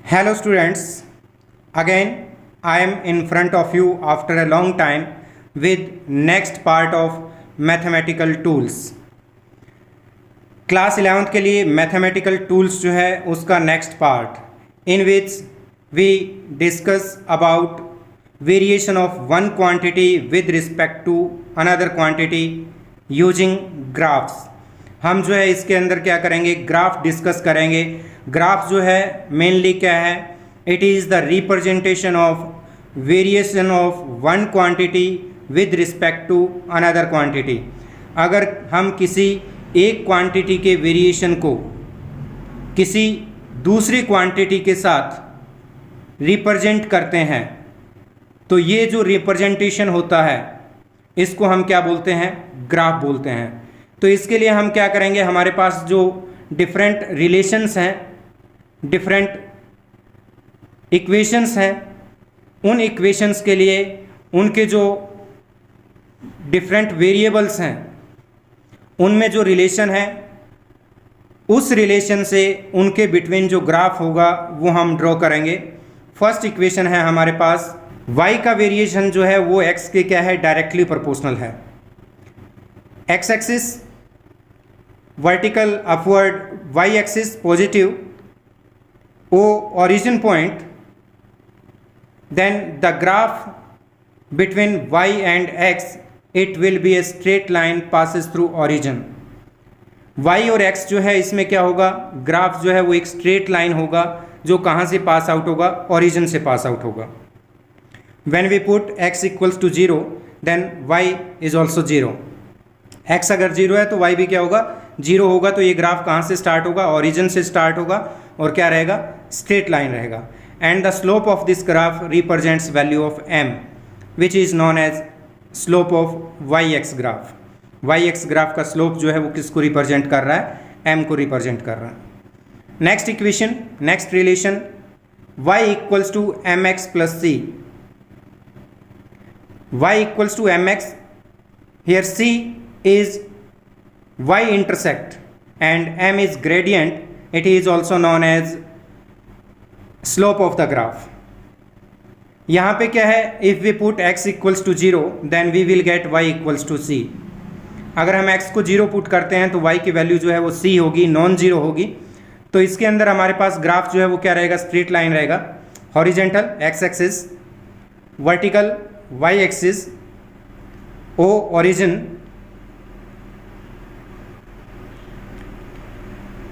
Hello students, again I am in front of you after a long time with next part of mathematical tools. Class 11th के लिए mathematical tools जो है उसका next part in which we discuss about variation of one quantity with respect to another quantity using graphs. हम जो है इसके अंदर क्या करेंगे, ग्राफ डिस्कस करेंगे. ग्राफ जो है मेनली क्या है, it is the representation of variation of one quantity with respect to another quantity. अगर हम किसी एक क्वांटिटी के वेरिएशन को किसी दूसरी क्वांटिटी के साथ रिप्रेजेंट करते हैं तो ये जो रिप्रेजेंटेशन होता है इसको हम क्या बोलते हैं, ग्राफ बोलते हैं. तो इसके लिए हम क्या करेंगे, हमारे पास जो डिफरेंट रिलेशंस हैं, डिफरेंट इक्वेशंस हैं, उन इक्वेशंस के लिए उनके जो डिफरेंट वेरिएबल्स हैं उनमें जो रिलेशन है उस रिलेशन से उनके बिटवीन जो ग्राफ होगा वो हम ड्रॉ करेंगे. फर्स्ट इक्वेशन है हमारे पास, y का वेरिएशन जो है वो x के क्या है, डायरेक्टली प्रोपोर्शनल है. x axis vertical upward, y axis positive, o origin point, then the graph between y and x it will be a straight line passes through origin. y और x जो है इसमें क्या होगा, ग्राफ जो है वो एक स्ट्रेट लाइन होगा जो कहाँ से पास आउट होगा, ओरिजिन से पास आउट होगा. when we put x equals to 0 then y is also 0. x अगर 0 है तो y भी क्या होगा, 0 होगा. तो ये ग्राफ कहाँ से स्टार्ट होगा, ओरिजिन से स्टार्ट होगा और क्या रहेगा, स्ट्रेट लाइन रहेगा. And the slope of this graph represents value of m which is known as slope of yx graph. yx graph का स्लोप जो है वो किसको रिप्रेजेंट कर रहा है, m को रिप्रेजेंट कर रहा है. Next equation, next relation, y equals to mx plus c. y equals to mx, here c is y intersect and m is gradient, it is also known as slope of the graph. यहाँ पे क्या है, if we put x equals to 0 then we will get y equals to c. अगर हम x को 0 put करते हैं तो y की वैल्यू जो है वो c होगी, नॉन जीरो होगी. तो इसके अंदर हमारे पास ग्राफ जो है वो क्या रहेगा, स्ट्रेट लाइन रहेगा. Horizontal x axis, vertical y axis, o origin,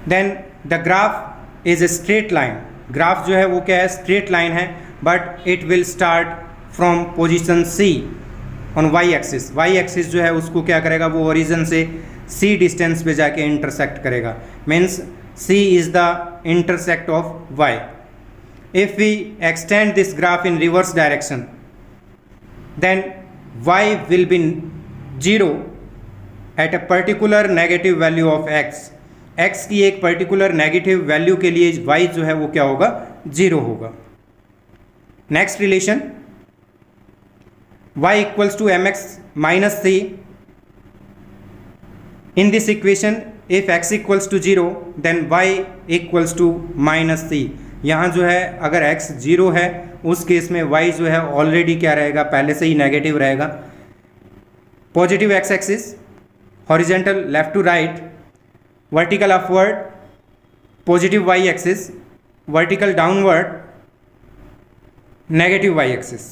then the graph is a straight line. Graph जो है वो क्या है, स्ट्रेट लाइन है, but it will start from position c on y axis. y axis जो है उसको क्या करेगा, वो ओरिजिन से c डिस्टेंस पे जाके इंटरसेक्ट करेगा. Means c is the intersect of y. If we extend this graph in reverse direction then y will be 0 at a particular negative value of x. x की एक particular negative value के लिए y जो है वो क्या होगा, 0 होगा. Next relation, y equals to mx minus c. In this equation if x equals to 0 then y equals to minus c. यहाँ जो है अगर x 0 है उस केस में y जो है ऑलरेडी क्या रहेगा, पहले से ही नेगेटिव रहेगा. Positive x axis, horizontal left to right, vertical upward, positive y axis, vertical downward, negative y axis.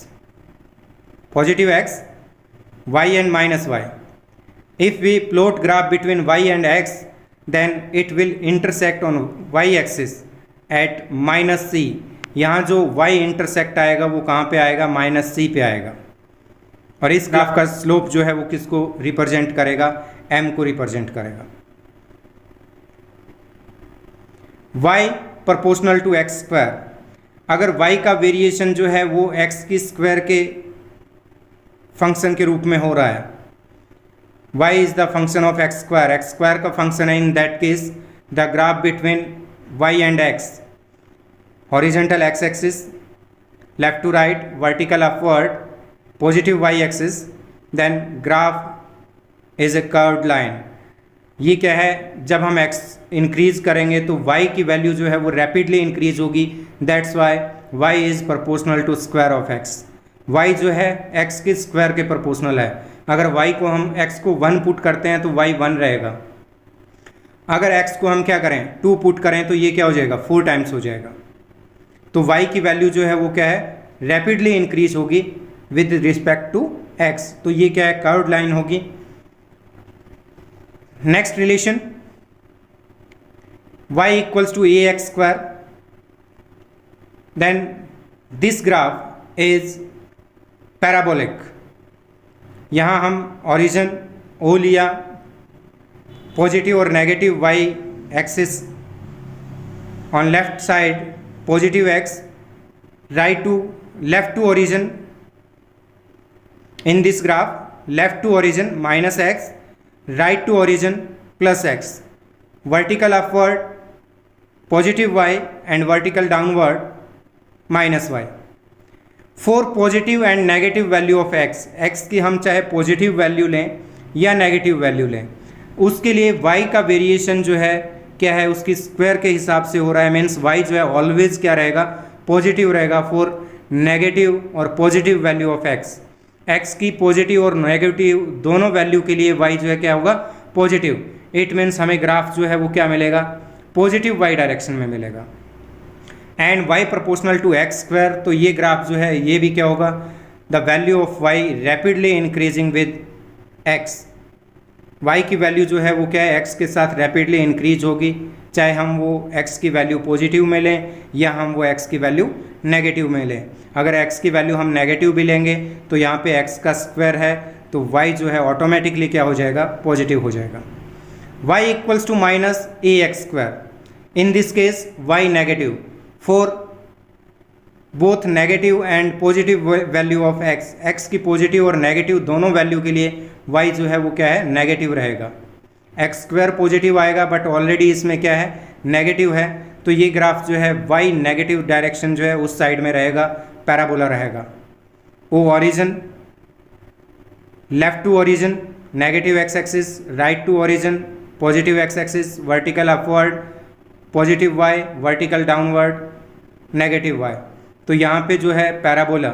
Positive x, y and minus y. If we plot graph between y and x then it will intersect on y axis at minus c. यहाँ जो y intersect आएगा वो कहाँ पे आएगा, minus c पे आएगा. और इस ग्राफ का स्लोप जो है वो किसको रिप्रेजेंट करेगा, m को रिप्रेजेंट करेगा. y proportional to x square. अगर y का वेरिएशन जो है वो x की स्क्वायर के फंक्शन के रूप में हो रहा है, y is the function of x square, x square का फंक्शन है. इन that case the graph between y and x, horizontal x axis, left to right, vertical upward, positive y axis, then graph is a curved line. ये क्या है, जब हम x increase करेंगे तो y की वैल्यू जो है वो रैपिडली इंक्रीज होगी, that's why y is proportional to square of x। y जो है x के स्क्वायर के प्रोपोर्शनल है। अगर y को हम x को 1 पुट करते हैं तो y 1 रहेगा। अगर x को हम क्या करें 2 पुट करें तो ये क्या हो जाएगा 4 टाइम्स हो जाएगा। तो y की वैल्यू जो है वो क्या है, रैपिडली इंक्रीज होगी विद रिस्पेक्ट टू x। तो ये क्या है, कर्व्ड लाइन होगी। Next relation y equals to ax square, then this graph is parabolic. यहाँ हम ओरिजिन o लिया, पॉजिटिव और negative y axis, on left side positive x, right to left to origin in this graph, left to origin minus x, right to origin plus x, vertical upward positive y and vertical downward minus y। for positive and negative value of x, x की हम चाहे positive value लें या negative value लें, उसके लिए y का variation जो है क्या है, उसकी स्क्वायर के हिसाब से हो रहा है। मीन्स y जो है ऑलवेज क्या रहेगा, पॉजिटिव रहेगा फॉर नेगेटिव और positive value of x। x की पॉजिटिव और नेगेटिव दोनों वैल्यू के लिए y जो है क्या होगा, पॉजिटिव। इट मीन्स हमें ग्राफ जो है वो क्या मिलेगा, पॉजिटिव y डायरेक्शन में मिलेगा। And y proportional to x square, तो ये ग्राफ जो है ये भी क्या होगा, the value of y rapidly increasing with x। y की वैल्यू जो है वो क्या है, x के साथ रैपिडली इंक्रीज होगी, चाहे हम वो x की वैल्यू पॉजिटिव में लें या हम वो x की वैल्यू नेगेटिव में लें। अगर x की वैल्यू हम नेगेटिव भी लेंगे तो यहाँ पे x का स्क्वायर है, तो y जो है ऑटोमेटिकली क्या हो जाएगा, पॉजिटिव हो जाएगा। y equals to minus ax square, in this case y negative for both negative and positive value of x। x की पॉजिटिव और नेगेटिव दोनों वैल्यू के लिए y जो है वो क्या है, नेगेटिव रहेगा। x स्क्वायर पॉजिटिव आएगा बट ऑलरेडी इसमें क्या है, नेगेटिव है, तो ये ग्राफ जो है y नेगेटिव डायरेक्शन जो है उस साइड में रहेगा, पैराबोला रहेगा। O origin, left to origin negative x axis, right to origin positive x axis, vertical upward positive y, vertical downward negative y। तो यहाँ पे जो है पैराबोला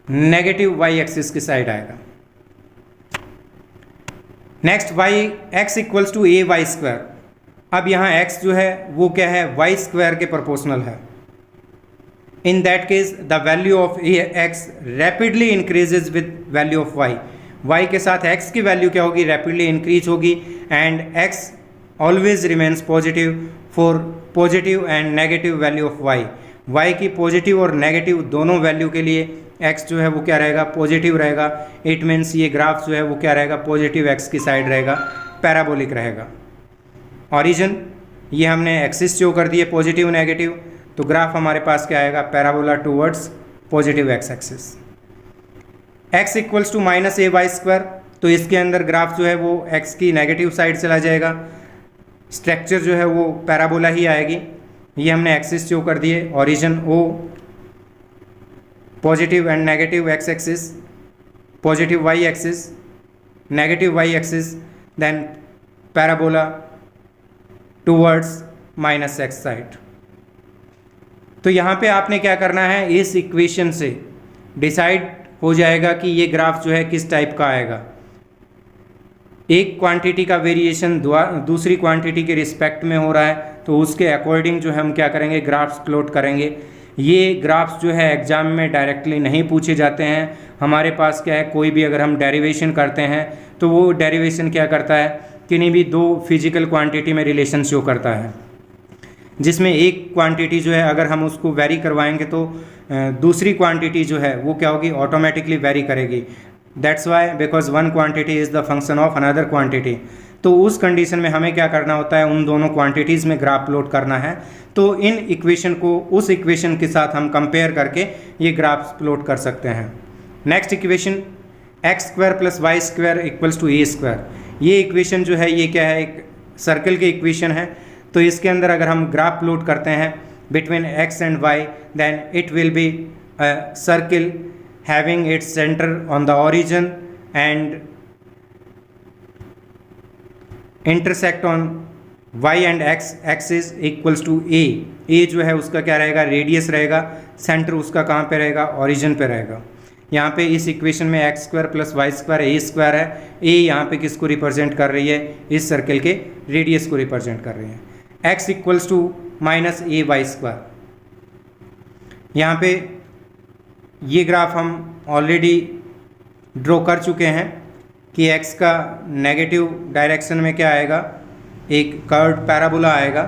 नेगेटिव y एक्सिस की साइड आएगा। Next y x equals to a y square. अब यहाँ x जो है वो क्या है, y स्क्वायर के प्रोपोर्शनल है। इन that case the value of x rapidly increases with value of y। y के साथ x की वैल्यू क्या होगी, रैपिडली इंक्रीज होगी, and x always remains positive for positive and negative value of y। y की positive और negative दोनों value के लिए x जो है वो क्या रहेगा, पॉजिटिव रहेगा। इट मीन्स ये ग्राफ जो है वो क्या रहेगा, पॉजिटिव x की साइड रहेगा, पैराबोलिक रहेगा। ओरिजिन ये हमने एक्सिस शो कर दिए पॉजिटिव नेगेटिव, तो ग्राफ हमारे पास क्या आएगा, parabola towards positive x axis. x equals to minus a y square, तो इसके अंदर ग्राफ जो है वो x की नेगेटिव साइड चला जाएगा, स्ट्रक्चर जो है वो पैराबोला ही आएगी। ये हमने एक्सिस शो कर दिए, origin o, positive and negative x axis, positive y axis, negative y axis, then parabola towards minus x side. तो यहाँ पे आपने क्या करना है, इस इक्वेशन से डिसाइड हो जाएगा कि ये ग्राफ जो है किस टाइप का आएगा। एक क्वांटिटी का वेरिएशन दूसरी क्वांटिटी के रिस्पेक्ट में हो रहा है, तो उसके अकॉर्डिंग जो हम क्या करेंगे, ग्राफ्स प्लॉट करेंगे। ये ग्राफ्स जो है एग्जाम में डायरेक्टली नहीं पूछे जाते हैं। हमारे पास क्या है, कोई भी अगर हम डेरिवेशन करते हैं तो वो डेरिवेशन क्या करता है, किन्हीं भी दो फिजिकल क्वांटिटी में रिलेशन शो करता है, जिसमें एक क्वांटिटी जो है अगर हम उसको वेरी करवाएंगे तो दूसरी क्वांटिटी जो है वो क्या होगी, ऑटोमेटिकली वेरी करेगी। That's why because one quantity is the function of another quantity. तो उस कंडीशन में हमें क्या करना होता है, उन दोनों क्वांटिटीज़ में ग्राफ प्लॉट करना है। तो इन इक्वेशन को उस इक्वेशन के साथ हम कंपेयर करके ये ग्राफ प्लॉट कर सकते हैं। Next equation x square plus y square equals to a square. ये इक्वेशन जो है ये क्या है, एक सर्कल की इक्वेशन है। तो इसके अंदर अगर हम ग्राफ प्लॉट करते हैं between x and y, then it will be a circle having its center on the origin and intersect on y and x axis equals to a जो है उसका क्या रहेगा, रेडियस रहेगा, सेंटर उसका कहाँ पे रहेगा, ओरिजिन पे रहेगा। यहाँ पे इस इक्वेशन में x square plus y square a square है, ए यहाँ पे किसको रिप्रेजेंट कर रही है, इस सर्कल के रेडियस को रिप्रेजेंट कर रही है। X equals to minus a y square. यहाँ पे ये ग्राफ हम ऑलरेडी ड्रॉ कर चुके हैं कि x का नेगेटिव डायरेक्शन में क्या आएगा, एक कर्व्ड पैराबोला आएगा।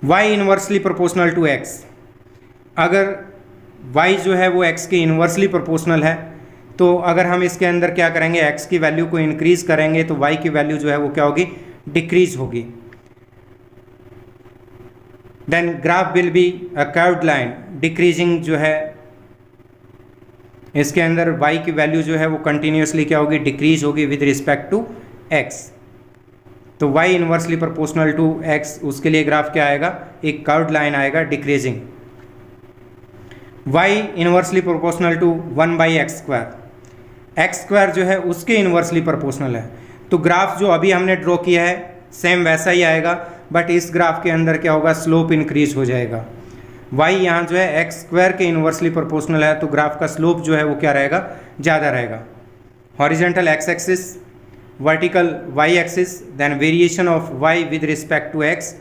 y inversely proportional to x, अगर y जो है वो x के इनवर्सली प्रोपोर्शनल है तो अगर हम इसके अंदर क्या करेंगे, x की वैल्यू को इंक्रीज करेंगे तो y की वैल्यू जो है वो क्या होगी, डिक्रीज होगी। Then graph will be a curved line decreasing, जो है इसके अंदर y की वैल्यू जो है वो कंटिन्यूसली क्या होगी, डिक्रीज होगी विद रिस्पेक्ट टू x। तो y inversely proportional to x, उसके लिए ग्राफ क्या आएगा, एक कर्व्ड लाइन आएगा decreasing. y inversely proportional to 1/x square, x square जो है उसके इनवर्सली प्रोपोर्शनल है। तो ग्राफ जो अभी हमने ड्रॉ किया है सेम वैसा ही आएगा, बट इस ग्राफ के अंदर क्या होगा, स्लोप इंक्रीज हो जाएगा। y यहाँ जो है एक्स स्क्वायर के इनवर्सली प्रोपोर्शनल है तो ग्राफ का स्लोप जो है वो क्या रहेगा, ज़्यादा रहेगा। Horizontal x axis, vertical y axis, then variation of y with respect to x।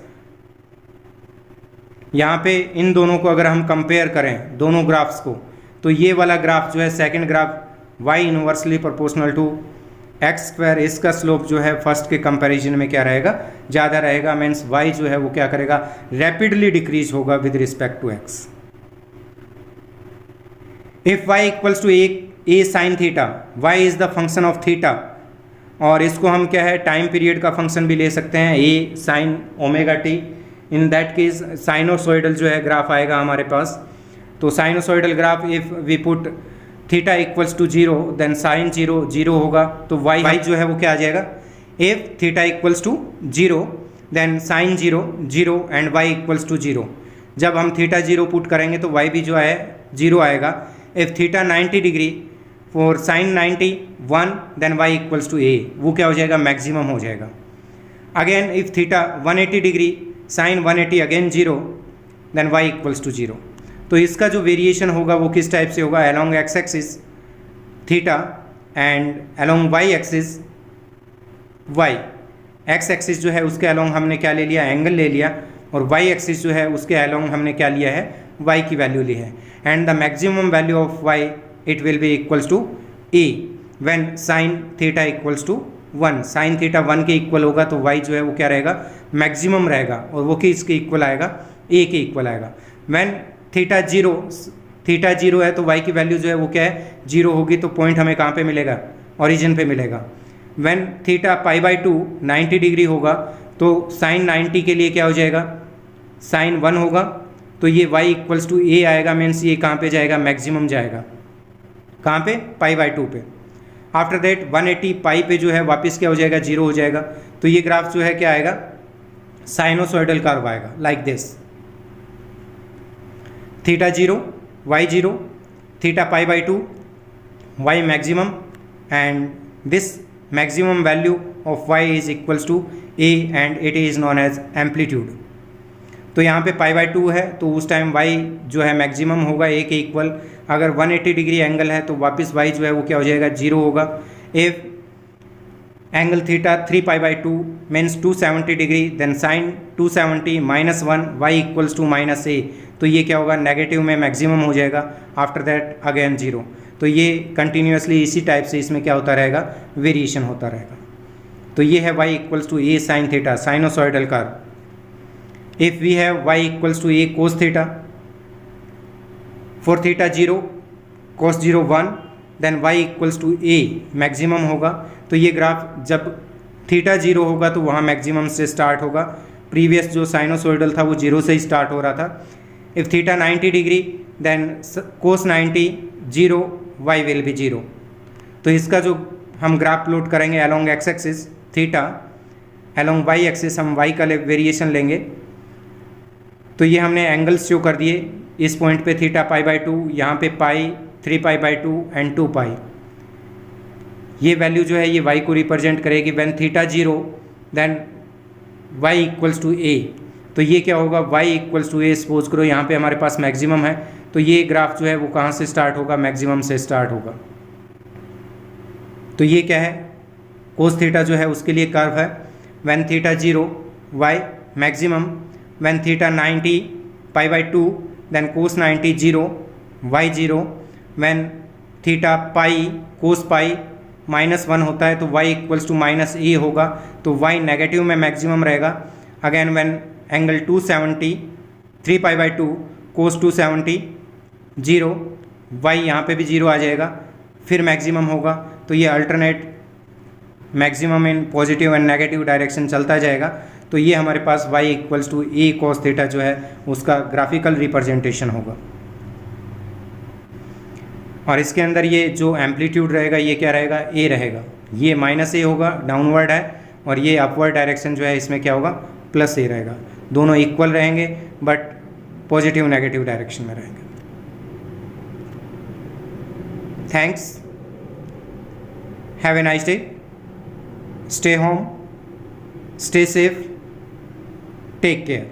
यहाँ पे इन दोनों को अगर हम कंपेयर करें दोनों ग्राफ्स को, तो ये वाला ग्राफ जो है second graph y inversely proportional to x square, इसका स्लोप जो है फर्स्ट के कंपैरिजन में क्या रहेगा, ज़्यादा रहेगा। मीन्स y जो है वो क्या करेगा, रैपिडली डिक्रीज होगा with respect to x। If y equals to a sine theta, y is the function of theta, और इसको हम क्या है टाइम पीरियड का फंक्शन भी ले सकते हैं, a sine omega t. In that case sinusoidal जो है ग्राफ आएगा हमारे पास। तो sinusoidal graph if we put theta equals to 0 then sine 0 होगा, तो y जो है वो क्या आ जाएगा, if theta equals to 0 then sine 0 and y equals to 0। जब हम थीटा 0 पुट करेंगे तो y भी जो है 0 आएगा। If theta 90 degree for sine 90 1 then y equals to a, वो क्या हो जाएगा, मैक्सिमम हो जाएगा। Again if theta 180 degree sine 180 again 0 then y equals to 0। तो इसका जो वेरिएशन होगा वो किस टाइप से होगा, along x axis theta and along y axis y. X axis जो है उसके अलोंग हमने क्या ले लिया, एंगल ले लिया, और वाई एक्सिस जो है उसके अलोंग हमने क्या लिया है, वाई की वैल्यू ली है। And the maximum value of y it will be equals to a when sine theta equals to 1। Sine theta 1 के इक्वल होगा तो वाई जो है वो क्या रहेगा, मैक्सिमम रहेगा, और वो किसके इक्वल आएगा, ए के इक्वल आएगा। व्हेन थीटा 0 है तो y की वैल्यू जो है वो क्या है, 0 होगी, तो पॉइंट हमें कहाँ पे मिलेगा, ओरिजिन पे मिलेगा। व्हेन थीटा π/2 90 डिग्री होगा तो साइन 90 के लिए क्या हो जाएगा, साइन 1 होगा, तो ये y इक्वल्स टू a आएगा। मीन्स ये कहाँ पे जाएगा, मैक्सिमम जाएगा, कहाँ पे, π/2 पे। आफ्टर दैट 180 पाई पे जो है वापस क्या हो जाएगा, 0 हो जाएगा। तो ये ग्राफ जो है क्या आएगा, साइनोसॉइडल कर्व आएगा like this. Theta 0 y 0 theta π/2 y maximum, and this maximum value of y is equals to a and it is known as amplitude. तो यहाँ पे π/2 है तो उस टाइम y जो है मैक्सिमम होगा a के इक्वल। अगर 180 डिग्री एंगल है तो वापस y जो है वो क्या हो जाएगा, 0 होगा। If angle theta 3π/2 means 270 degree then sine 270 -1 y equals to -a, तो ये क्या होगा, नेगेटिव में मैक्सिमम हो जाएगा। After that again 0। तो ये कंटिन्यूसली इसी टाइप से इसमें क्या होता रहेगा, वेरिएशन होता रहेगा। तो ये है y equals to a sine theta, sinusoidal curve. If we have y equals to a cos theta, for theta 0 cos 0 1 then y equals to a maximum होगा। तो ये ग्राफ जब थीटा 0 होगा तो वहाँ मैक्सिमम से स्टार्ट होगा। प्रीवियस जो साइनोसॉइडल था वो 0 से ही स्टार्ट हो रहा था। If theta 90 degree then cos 90 0 y will be 0। तो इसका जो हम ग्राफ प्लॉट करेंगे along x axis theta, along y axis हम y का वेरिएशन लेंगे। तो ये हमने एंगल्स शो कर दिए। इस पॉइंट पे थीटा π/2, यहाँ पे पाई 3π/2 एंड 2π। ये वैल्यू जो है ये y को रिप्रेजेंट करेगी when theta 0 then y equals to a। तो ये क्या होगा, y equals to a। Suppose करो यहाँ पे हमारे पास मैक्सिमम है, तो ये ग्राफ जो है वो कहाँ से स्टार्ट होगा, मैक्सिमम से स्टार्ट होगा। तो ये क्या है, कोस थीटा जो है उसके लिए कर्व है when theta 0 y maximum, when theta 90 π/2 then cos 90 0 y 0, when theta pi cos pi -1 होता है तो y इक्वल्स टू -a होगा, तो y नेगेटिव में मैक्सिमम रहेगा। Again when angle 270 3π/2 cos 270 0, y यहाँ पे भी 0 आ जाएगा, फिर मैक्सिमम होगा। तो ये alternate maximum in positive and negative direction चलता जाएगा। तो ये हमारे पास y equals to a cos theta जो है उसका ग्राफिकल रिप्रेजेंटेशन होगा। और इसके अंदर ये जो एम्पलीट्यूड रहेगा ये क्या रहेगा, a रहेगा। ये -a होगा, डाउनवर्ड है, और ये अपवर्ड डायरेक्शन जो है इसमें क्या होगा, +a रहेगा। दोनों इक्वल रहेंगे बट पॉजिटिव नेगेटिव डायरेक्शन में रहेंगे। Thanks, have a nice day, stay home, stay safe, take care.